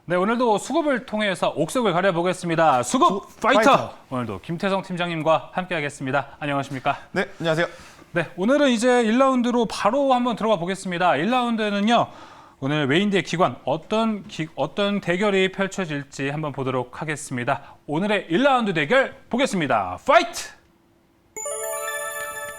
네, 오늘도 수급을 통해서 옥석을 가려보겠습니다. 수급 파이터! 오늘도 김태성 팀장님과 함께하겠습니다. 안녕하십니까? 네, 안녕하세요. 네, 오늘은 이제 1라운드로 바로 한번 들어가 보겠습니다. 1라운드는요, 오늘 외인대 기관 어떤 대결이 펼쳐질지 한번 보도록 하겠습니다. 오늘의 1라운드 대결 보겠습니다. 파이트!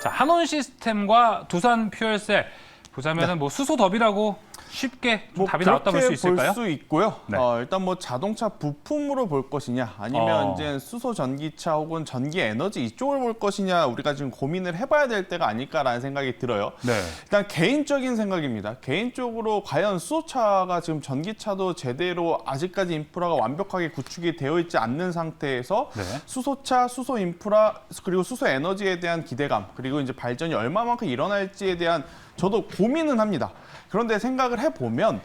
자, 한온 시스템과 두산 퓨얼셀 보자면은 뭐 수소 더비라고 쉽게 좀 답이 나왔다 볼 수 있을까요? 볼 수 있고요. 네. 일단 뭐 자동차 부품으로 볼 것이냐, 아니면 이제 수소 전기차 혹은 전기 에너지 이쪽을 볼 것이냐, 우리가 지금 고민을 해봐야 될 때가 아닐까라는 생각이 들어요. 네. 일단 개인적인 생각입니다. 개인적으로 과연 수소차가 지금 전기차도 제대로 아직까지 인프라가 완벽하게 구축이 되어 있지 않는 상태에서 네. 수소차, 수소 인프라 그리고 수소 에너지에 대한 기대감, 그리고 이제 발전이 얼마만큼 일어날지에 대한 저도 고민은 합니다. 그런데 생각을 해보면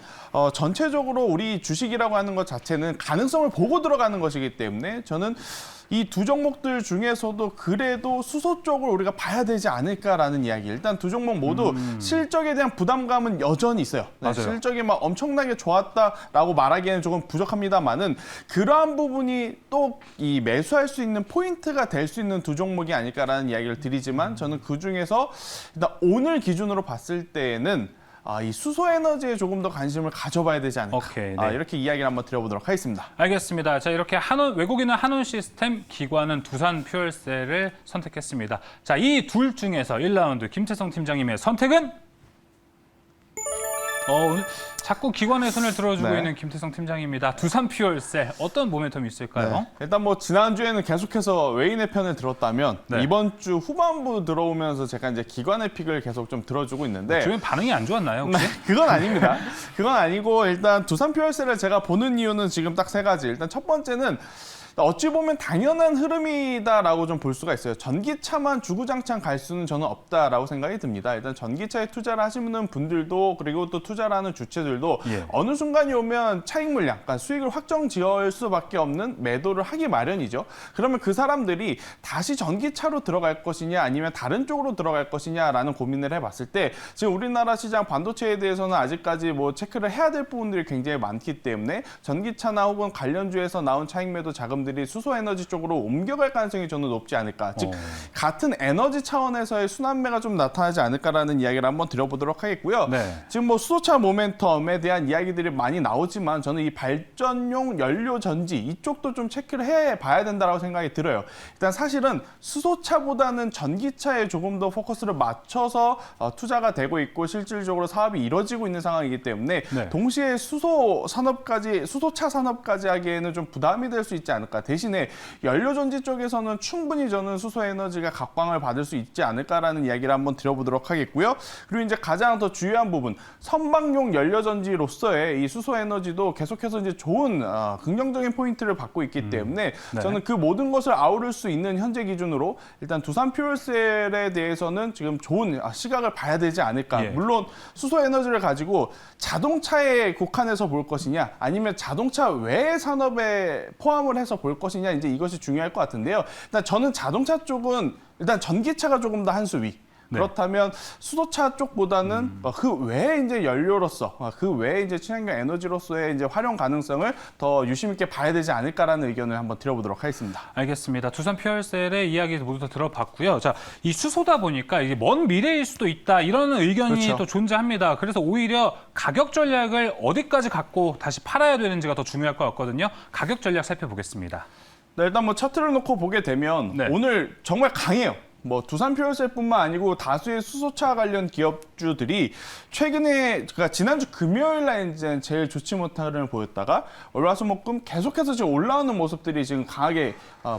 전체적으로 우리 주식이라고 하는 것 자체는 가능성을 보고 들어가는 것이기 때문에 저는 이 두 종목들 중에서도 그래도 수소 쪽을 우리가 봐야 되지 않을까라는 이야기. 일단 두 종목 모두 실적에 대한 부담감은 여전히 있어요. 네, 맞아요. 실적이 막 엄청나게 좋았다라고 말하기에는 조금 부족합니다만은 그러한 부분이 또 이 매수할 수 있는 포인트가 될 수 있는 두 종목이 아닐까라는 이야기를 드리지만 저는 그 중에서 일단 오늘 기준으로 봤을 때에는 이 수소 에너지에 조금 더 관심을 가져봐야 되지 않을까. 오케이, 네. 이렇게 이야기를 한번 드려보도록 하겠습니다. 알겠습니다. 자, 이렇게 외국인은 한온 시스템, 기관은 두산 퓨얼셀을 선택했습니다. 자, 이 둘 중에서 1라운드 김태성 팀장님의 선택은? 오늘 자꾸 기관의 손을 들어주고 네. 있는 김태성 팀장입니다. 두산 퓨얼셀 어떤 모멘텀이 있을까요? 네. 일단 뭐 지난주에는 계속해서 외인의 편을 들었다면 네. 이번 주 후반부 들어오면서 제가 이제 기관의 픽을 계속 좀 들어주고 있는데 주변 반응이 안 좋았나요, 혹시? 그건 아닙니다. 그건 아니고 일단 두산 퓨얼셀을 제가 보는 이유는 지금 딱 세 가지. 일단 첫 번째는 어찌 보면 당연한 흐름이다라고 좀 볼 수가 있어요. 전기차만 주구장창 갈 수는 저는 없다라고 생각이 듭니다. 일단 전기차에 투자를 하시는 분들도 그리고 또 투자를 하는 주체들도 예. 어느 순간이 오면 차익 물량, 그러니까 수익을 확정 지을 수밖에 없는 매도를 하기 마련이죠. 그러면 그 사람들이 다시 전기차로 들어갈 것이냐 아니면 다른 쪽으로 들어갈 것이냐라는 고민을 해봤을 때 지금 우리나라 시장 반도체에 대해서는 아직까지 뭐 체크를 해야 될 부분들이 굉장히 많기 때문에 전기차나 혹은 관련주에서 나온 차익 매도 자금들이 수소 에너지 쪽으로 옮겨갈 가능성이 저는 높지 않을까. 즉 같은 에너지 차원에서의 순환매가 좀 나타나지 않을까라는 이야기를 한번 드려보도록 하겠고요. 네. 지금 뭐 수소차 모멘텀에 대한 이야기들이 많이 나오지만 저는 이 발전용 연료 전지 이쪽도 좀 체크를 해봐야 된다고 생각이 들어요. 일단 사실은 수소차보다는 전기차에 조금 더 포커스를 맞춰서 투자가 되고 있고 실질적으로 사업이 이루어지고 있는 상황이기 때문에 네. 동시에 수소차 산업까지 하기에는 좀 부담이 될 수 있지 않을까. 대신에 연료전지 쪽에서는 충분히 저는 수소 에너지가 각광을 받을 수 있지 않을까라는 이야기를 한번 드려보도록 하겠고요. 그리고 이제 가장 더 중요한 부분, 선박용 연료전지로서의 이 수소 에너지도 계속해서 이제 좋은 긍정적인 포인트를 받고 있기 때문에 네. 저는 그 모든 것을 아우를 수 있는 현재 기준으로 일단 두산 퓨얼셀에 대해서는 지금 좋은 시각을 봐야 되지 않을까. 예. 물론 수소 에너지를 가지고 자동차에 국한해서 볼 것이냐, 아니면 자동차 외의 산업에 포함을 해서 볼 것이냐, 이제 이것이 중요할 것 같은데요. 일단 저는 자동차 쪽은 일단 전기차가 조금 더 한 수 위. 네. 그렇다면 수소차 쪽보다는 그 외에 이제 연료로서, 그 외에 이제 친환경 에너지로서의 이제 활용 가능성을 더 유심 있게 봐야 되지 않을까라는 의견을 한번 드려보도록 하겠습니다. 알겠습니다. 두산 퓨얼셀의 이야기 모두 다 들어봤고요. 자, 이 수소다 보니까 이게 먼 미래일 수도 있다 이런 의견이 그렇죠. 또 존재합니다. 그래서 오히려 가격 전략을 어디까지 갖고 다시 팔아야 되는지가 더 중요할 것 같거든요. 가격 전략 살펴보겠습니다. 네, 일단 뭐 차트를 놓고 보게 되면 네. 오늘 정말 강해요. 뭐 두산 퓨얼셀뿐만 아니고 다수의 수소차 관련 기업주들이 최근에, 그러니까 지난주 금요일 날 이제 제일 좋지 못한 흐름을 보였다가 월화수목금 계속해서 지금 올라오는 모습들이 지금 강하게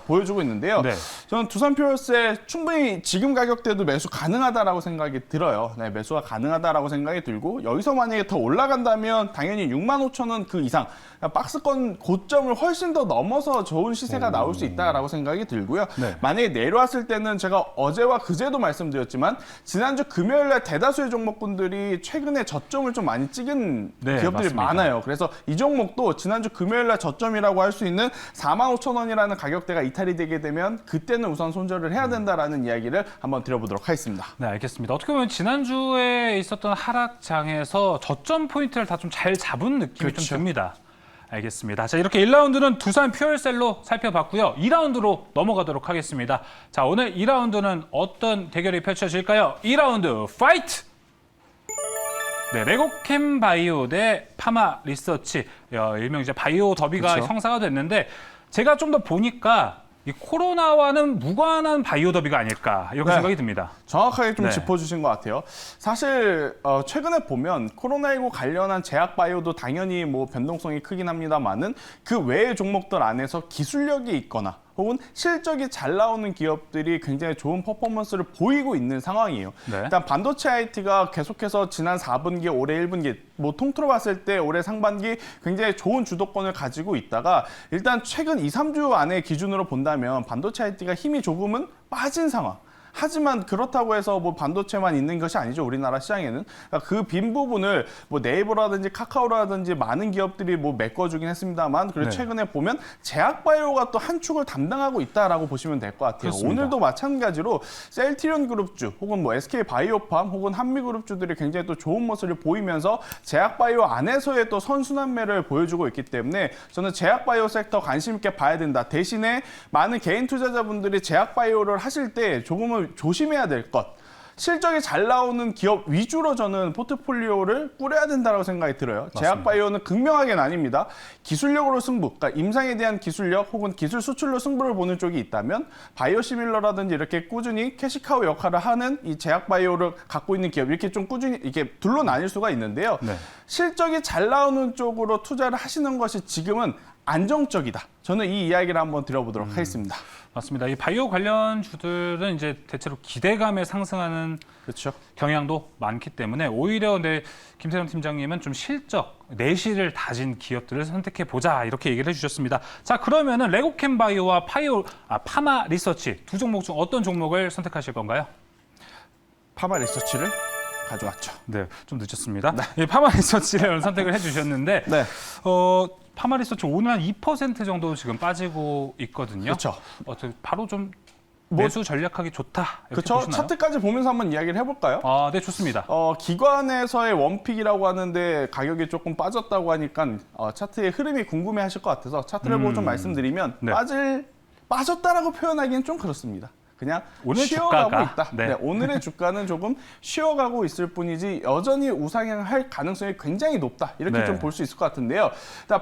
보여주고 있는데요. 네. 저는 두산 퓨얼셀 충분히 지금 가격대도 매수 가능하다라고 생각이 들어요. 네, 매수가 가능하다라고 생각이 들고 여기서 만약에 더 올라간다면 당연히 65,000원 그 이상 박스권 고점을 훨씬 더 넘어서 좋은 시세가 나올 수 있다라고 생각이 들고요. 네. 만약에 내려왔을 때는 제가 어제와 그제도 말씀드렸지만 지난주 금요일 날 대다수의 종목군들이 최근에 저점을 좀 많이 찍은 네, 기업들이 맞습니다. 많아요. 그래서 이 종목도 지난주 금요일 날 저점이라고 할 수 있는 45,000원이라는 가격대가 이탈이 되게 되면 그때는 우선 손절을 해야 된다라는 이야기를 한번 드려보도록 하겠습니다. 네, 알겠습니다. 어떻게 보면 지난주에 있었던 하락장에서 저점 포인트를 다 좀 잘 잡은 느낌이 그렇죠. 좀 듭니다. 알겠습니다. 자, 이렇게 1라운드는 두산 퓨얼셀로 살펴봤고요. 2라운드로 넘어가도록 하겠습니다. 자, 오늘 2라운드는 어떤 대결이 펼쳐질까요? 2라운드 파이트! 네, 레고캠 바이오 대 파마 리서치. 일명 이제 바이오 더비가 그쵸. 형사가 됐는데 제가 좀 더 보니까 이 코로나와는 무관한 바이오 더비가 아닐까 이렇게 네. 생각이 듭니다. 정확하게 좀 네. 짚어주신 것 같아요. 사실 최근에 보면 코로나19 관련한 제약 바이오도 당연히 뭐 변동성이 크긴 합니다만은 그 외의 종목들 안에서 기술력이 있거나 혹은 실적이 잘 나오는 기업들이 굉장히 좋은 퍼포먼스를 보이고 있는 상황이에요. 네. 일단 반도체 IT가 계속해서 지난 4분기, 올해 1분기 뭐 통틀어 봤을 때 올해 상반기 굉장히 좋은 주도권을 가지고 있다가 일단 최근 2, 3주 안에 기준으로 본다면 반도체 IT가 힘이 조금은 빠진 상황. 하지만 그렇다고 해서 뭐 반도체만 있는 것이 아니죠. 우리나라 시장에는. 그러니까 그 빈 부분을 뭐 네이버라든지 카카오라든지 많은 기업들이 뭐 메꿔주긴 했습니다만 그래도 네. 최근에 보면 제약바이오가 또 한 축을 담당하고 있다라고 보시면 될 것 같아요. 그렇습니다. 오늘도 마찬가지로 셀트리온 그룹주 혹은 뭐 SK 바이오팜 혹은 한미그룹주들이 굉장히 또 좋은 모습을 보이면서 제약바이오 안에서의 또 선순환매를 보여주고 있기 때문에 저는 제약바이오 섹터 관심 있게 봐야 된다. 대신에 많은 개인 투자자분들이 제약바이오를 하실 때 조금은 조심해야 될 것. 실적이 잘 나오는 기업 위주로 저는 포트폴리오를 꾸려야 된다고 생각이 들어요. 제약바이오는 극명하게 나뉩니다. 기술력으로 승부, 그러니까 임상에 대한 기술력 혹은 기술 수출로 승부를 보는 쪽이 있다면 바이오시밀러라든지 이렇게 꾸준히 캐시카우 역할을 하는 이 제약바이오를 갖고 있는 기업 이렇게 좀 꾸준히 이렇게 둘로 나뉠 수가 있는데요. 네. 실적이 잘 나오는 쪽으로 투자를 하시는 것이 지금은 안정적이다. 저는 이 이야기를 한번 드려보도록 하겠습니다. 맞습니다. 이 바이오 관련 주들은 이제 대체로 기대감에 상승하는 그렇죠. 경향도 많기 때문에 오히려 김세영 팀장님은 좀 실적, 내실을 다진 기업들을 선택해 보자 이렇게 얘기를 해주셨습니다. 자, 그러면은 레고캠 바이오와 파마 리서치 두 종목 중 어떤 종목을 선택하실 건가요? 파마 리서치를 가져왔죠. 네, 좀 늦었습니다. 이 파마 리서치를 선택을 해주셨는데, 네. 파마 리서치 오늘 한 2% 정도 지금 빠지고 있거든요. 그렇죠. 바로 좀 뭐- 매수 전략하기 좋다 이렇게 그렇죠. 보시나요? 차트까지 보면서 한번 이야기를 해볼까요? 아, 네, 좋습니다. 기관에서의 원픽이라고 하는데 가격이 조금 빠졌다고 하니까 차트의 흐름이 궁금해하실 것 같아서 차트를 보고 좀 말씀드리면 네. 빠졌다라고 표현하기는 좀 그렇습니다. 그냥 오늘 쉬어가고 주가가, 있다. 네. 네, 오늘의 주가는 조금 쉬어가고 있을 뿐이지 여전히 우상향할 가능성이 굉장히 높다. 이렇게 네. 좀 볼 수 있을 것 같은데요.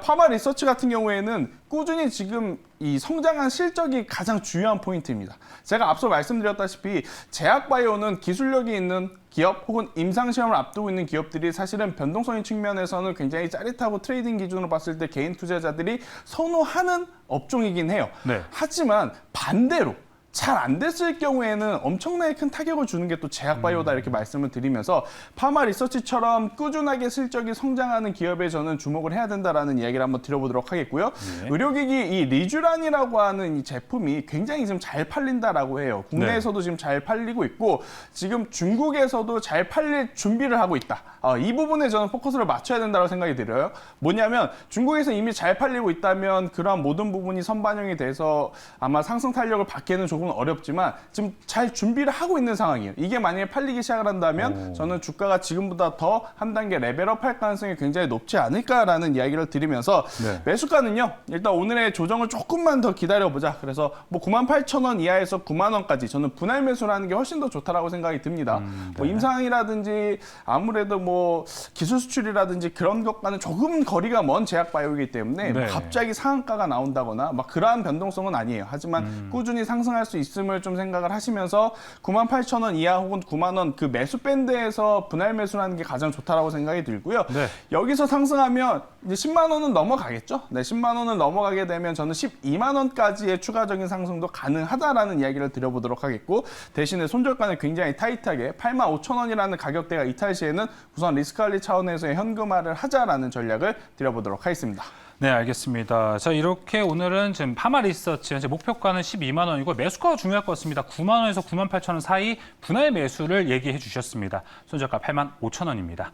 파마 리서치 같은 경우에는 꾸준히 지금 이 성장한 실적이 가장 중요한 포인트입니다. 제가 앞서 말씀드렸다시피 제약바이오는 기술력이 있는 기업 혹은 임상시험을 앞두고 있는 기업들이 사실은 변동성의 측면에서는 굉장히 짜릿하고 트레이딩 기준으로 봤을 때 개인 투자자들이 선호하는 업종이긴 해요. 네. 하지만 반대로 잘 안 됐을 경우에는 엄청나게 큰 타격을 주는 게 또 제약바이오다 이렇게 말씀을 드리면서 파마 리서치처럼 꾸준하게 실적이 성장하는 기업에 저는 주목을 해야 된다라는 이야기를 한번 드려보도록 하겠고요. 네. 의료기기 이 리쥬란이라고 하는 이 제품이 굉장히 지금 잘 팔린다라고 해요. 국내에서도 지금 잘 팔리고 있고 지금 중국에서도 잘 팔릴 준비를 하고 있다. 이 부분에 저는 포커스를 맞춰야 된다고 생각이 들어요. 뭐냐면 중국에서 이미 잘 팔리고 있다면 그러한 모든 부분이 선반영이 돼서 아마 상승 탄력을 받기에는 조금 어렵지만 지금 잘 준비를 하고 있는 상황이에요. 이게 만약에 팔리기 시작을 한다면 저는 주가가 지금보다 더 한 단계 레벨업 할 가능성이 굉장히 높지 않을까라는 이야기를 드리면서 네. 매수가는요. 일단 오늘의 조정을 조금만 더 기다려보자. 그래서 뭐 98,000원 이하에서 9만 원까지 저는 분할 매수를 하는 게 훨씬 더 좋다라고 생각이 듭니다. 뭐 임상이라든지 아무래도 뭐 기술 수출이라든지 그런 것과는 조금 거리가 먼 제약 바이오이기 때문에 뭐 네. 갑자기 상한가가 나온다거나 막 그러한 변동성은 아니에요. 하지만 꾸준히 상승할 수 있음을 좀 생각을 하시면서 98,000원 이하 혹은 9만 원 그 매수 밴드에서 분할 매수라는 게 가장 좋다라고 생각이 들고요. 네. 여기서 상승하면 이제 10만 원은 넘어가겠죠. 네, 10만 원을 넘어가게 되면 저는 12만 원까지의 추가적인 상승도 가능하다라는 이야기를 드려보도록 하겠고 대신에 손절가는 굉장히 타이트하게 85,000원이라는 가격대가 이탈 시에는 우선 리스크 관리 차원에서의 현금화를 하자라는 전략을 드려보도록 하겠습니다. 네, 알겠습니다. 자, 이렇게 오늘은 지금 파마 리서치 현재 목표가는 12만 원이고 매수가가 중요할 것 같습니다. 9만 원에서 9만 8천 원 사이 분할 매수를 얘기해 주셨습니다. 손절가 8만 5천 원입니다.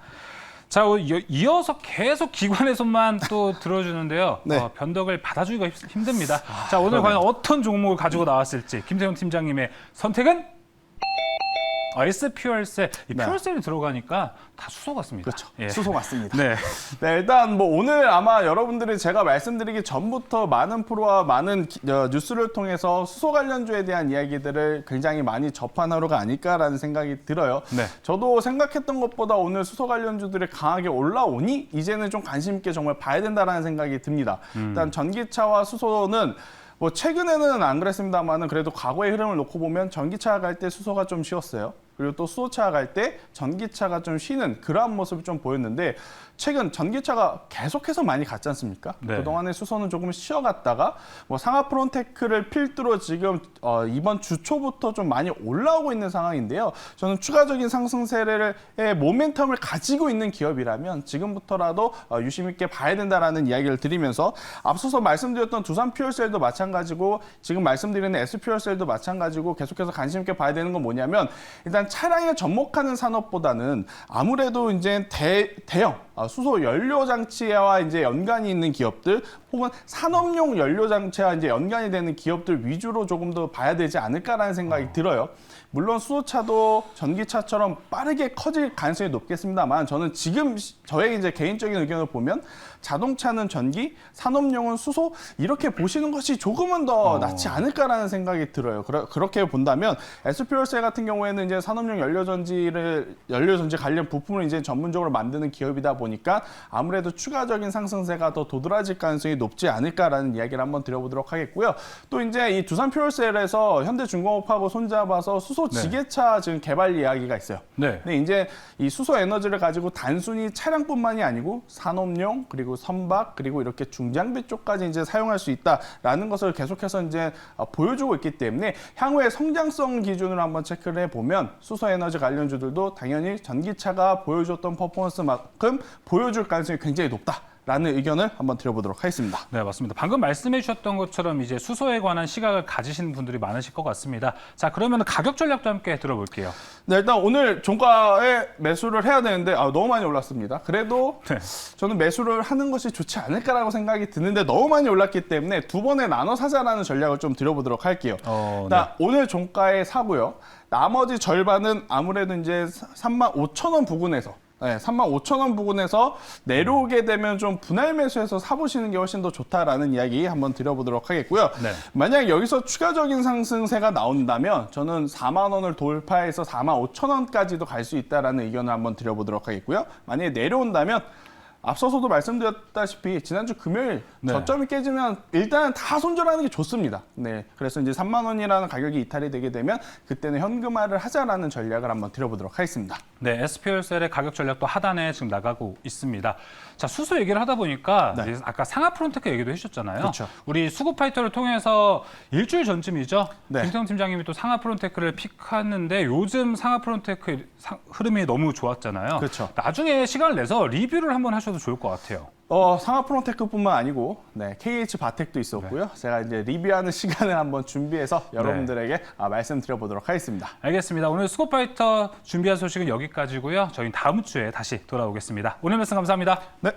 자, 이어서 계속 기관의 손만 또 들어주는데요. 네. 변덕을 받아주기가 힘듭니다. 자, 오늘 과연 어떤 종목을 가지고 나왔을지 김세훈 팀장님의 선택은? S퓨얼셀, 이 네. 퓨얼셀이 들어가니까 다 수소 같습니다. 그렇죠. 예. 수소 맞습니다. 네. 네, 일단 뭐 오늘 아마 여러분들이 제가 말씀드리기 전부터 많은 프로와 많은 뉴스를 통해서 수소 관련주에 대한 이야기들을 굉장히 많이 접한 하루가 아닐까라는 생각이 들어요. 네. 저도 생각했던 것보다 오늘 수소 관련주들이 강하게 올라오니 이제는 좀 관심 있게 정말 봐야 된다라는 생각이 듭니다. 일단 전기차와 수소는 뭐 최근에는 안 그랬습니다만은 그래도 과거의 흐름을 놓고 보면 전기차가 갈 때 수소가 좀 쉬었어요. 그리고 또 수소차가 갈 때 전기차가 좀 쉬는 그러한 모습이 좀 보였는데 최근 전기차가 계속해서 많이 갔지 않습니까? 네. 그동안에 수소는 조금 쉬어갔다가 뭐 상하 프론테크를 필두로 지금 이번 주 초부터 좀 많이 올라오고 있는 상황인데요. 저는 추가적인 상승세의 모멘텀을 가지고 있는 기업이라면 지금부터라도 유심 있게 봐야 된다라는 이야기를 드리면서 앞서서 말씀드렸던 두산 퓨얼셀도 마찬가지고 지금 말씀드리는 S 퓨얼셀도 마찬가지고 계속해서 관심 있게 봐야 되는 건 뭐냐면 일단 차량에 접목하는 산업보다는 아무래도 이제 대형 수소 연료 장치와 이제 연관이 있는 기업들 혹은 산업용 연료 장치와 이제 연관이 되는 기업들 위주로 조금 더 봐야 되지 않을까라는 생각이 들어요. 물론 수소차도 전기차처럼 빠르게 커질 가능성이 높겠습니다만 저는 지금 저의 이제 개인적인 의견을 보면 자동차는 전기, 산업용은 수소 이렇게 보시는 것이 조금은 더 낫지 않을까라는 생각이 들어요. 그렇게 본다면 S퓨얼셀 같은 경우에는 이제 산업용 연료전지 관련 부품을 이제 전문적으로 만드는 기업이다 보니까 아무래도 추가적인 상승세가 더 도드라질 가능성이 높지 않을까라는 이야기를 한번 드려보도록 하겠고요. 또 이제 이 두산 퓨얼셀에서 현대중공업하고 손잡아서 수소 지게차 지금 개발 이야기가 있어요. 네. 근데 이제 이 수소 에너지를 가지고 단순히 차량뿐만이 아니고 산업용 그리고 선박 그리고 이렇게 중장비 쪽까지 이제 사용할 수 있다라는 것을 계속해서 이제 보여주고 있기 때문에 향후의 성장성 기준으로 한번 체크를 해보면 수소 에너지 관련주들도 당연히 전기차가 보여줬던 퍼포먼스만큼 보여줄 가능성이 굉장히 높다. 라는 의견을 한번 드려보도록 하겠습니다. 네, 맞습니다. 방금 말씀해 주셨던 것처럼 이제 수소에 관한 시각을 가지신 분들이 많으실 것 같습니다. 자, 그러면 가격 전략도 함께 들어볼게요. 네, 일단 오늘 종가에 매수를 해야 되는데 너무 많이 올랐습니다. 그래도 네. 저는 매수를 하는 것이 좋지 않을까라고 생각이 드는데 너무 많이 올랐기 때문에 두 번에 나눠 사자라는 전략을 좀 드려보도록 할게요. 일단 오늘 종가에 사고요. 나머지 절반은 아무래도 이제 35,000원 부근에서 35,000원 부근에서 내려오게 되면 좀 분할 매수해서 사보시는 게 훨씬 더 좋다라는 이야기 한번 드려보도록 하겠고요. 네. 만약 여기서 추가적인 상승세가 나온다면 저는 4만 원을 돌파해서 45,000원까지도 갈 수 있다라는 의견을 한번 드려보도록 하겠고요. 만약에 내려온다면 앞서서도 말씀드렸다시피 지난주 금요일 저점이 깨지면 일단은 다 손절하는 게 좋습니다. 네, 그래서 이제 3만 원이라는 가격이 이탈이 되게 되면 그때는 현금화를 하자라는 전략을 한번 드려보도록 하겠습니다. 네, S퓨얼셀의 가격 전략도 하단에 지금 나가고 있습니다. 자, 수소 얘기를 하다 보니까 이제 아까 상하 프론테크 얘기도 해주셨잖아요. 그렇죠. 우리 수급파이터를 통해서 일주일 전쯤이죠. 네. 김태형 팀장님이 또 상하 프론테크를 픽했는데 요즘 상하 프론테크 흐름이 너무 좋았잖아요. 그렇죠. 나중에 시간을 내서 리뷰를 한번 하셔도 좋을 것 같아요. 상하 프론테크뿐만 아니고 KH 바텍도 있었고요. 제가 이제 리뷰하는 시간을 한번 준비해서 여러분들에게 말씀드려보도록 하겠습니다. 알겠습니다. 오늘 수급파이터 준비한 소식은 여기까지고요. 저희는 다음 주에 다시 돌아오겠습니다. 오늘 말씀 감사합니다. 네.